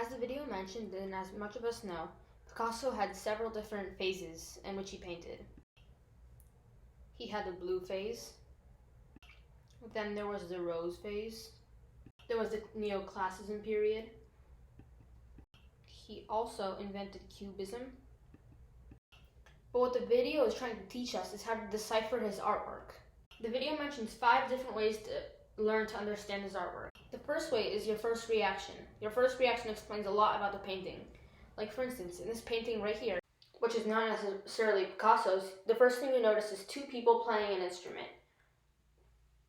As the video mentioned, and as much of us know, Picasso had several different phases in which he painted. He had the blue phase, then there was the rose phase, there was the neoclassicism period. He also invented cubism. But what the video is trying to teach us is how to decipher his artwork. The video mentions 5 different ways to learn to understand his artwork. The first way is your first reaction. Your first reaction explains a lot about the painting. Like for instance, in this painting right here, which is not necessarily Picasso's, the first thing you notice is 2 people playing an instrument,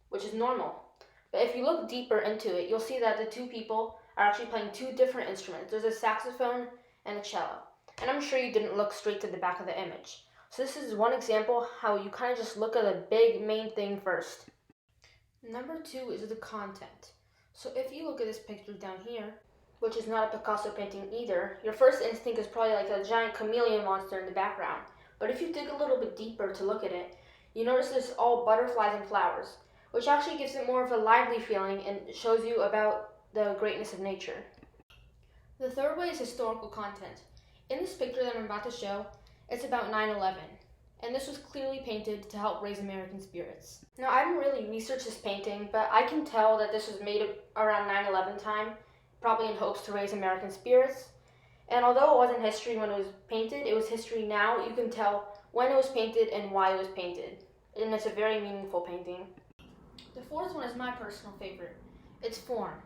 which is normal. But if you look deeper into it, you'll see that the 2 people are actually playing 2 different instruments. There's a saxophone and a cello. And I'm sure you didn't look straight to the back of the image. So this is one example how you kind of just look at the big main thing first. Number 2 is the content. So if you look at this picture down here, which is not a Picasso painting either, your first instinct is probably like a giant chameleon monster in the background. But if you dig a little bit deeper to look at it, you notice it's all butterflies and flowers, which actually gives it more of a lively feeling and shows you about the greatness of nature. The third way is historical content. In this picture that I'm about to show, it's about 9/11, and this was clearly painted to help raise American spirits. Now, I didn't really research this painting, but I can tell that this was made around 9/11 time, probably in hopes to raise American spirits. And although it wasn't history when it was painted, it was history now. You can tell when it was painted and why it was painted, and it's a very meaningful painting. The fourth one is my personal favorite. It's form.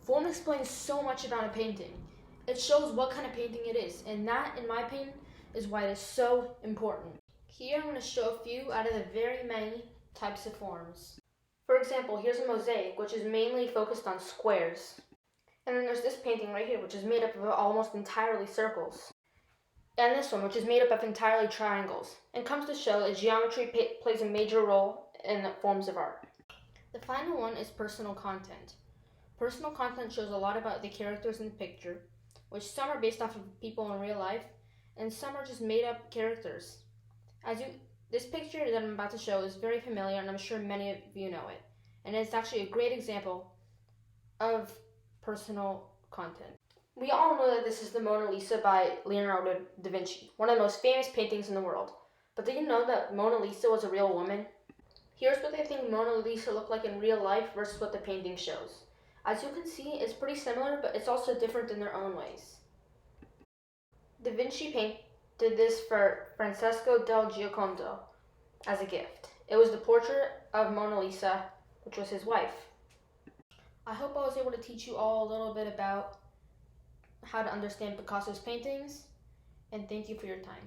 Form explains so much about a painting. It shows what kind of painting it is, and that, in my opinion, is why it is so important. Here I'm going to show a few out of the very many types of forms. For example, here's a mosaic, which is mainly focused on squares. And then there's this painting right here, which is made up of almost entirely circles. And this one, which is made up of entirely triangles, and comes to show that geometry plays a major role in forms of art. The final one is personal content. Personal content shows a lot about the characters in the picture, which some are based off of people in real life, and some are just made up characters. This picture that I'm about to show is very familiar, and I'm sure many of you know it. And it's actually a great example of personal content. We all know that this is the Mona Lisa by Leonardo da Vinci, one of the most famous paintings in the world. But did you know that Mona Lisa was a real woman? Here's what they think Mona Lisa looked like in real life versus what the painting shows. As you can see, it's pretty similar, but it's also different in their own ways. Da Vinci painted this for Francesco del Giocondo as a gift. It was the portrait of Mona Lisa, which was his wife. I hope I was able to teach you all a little bit about how to understand Picasso's paintings, and thank you for your time.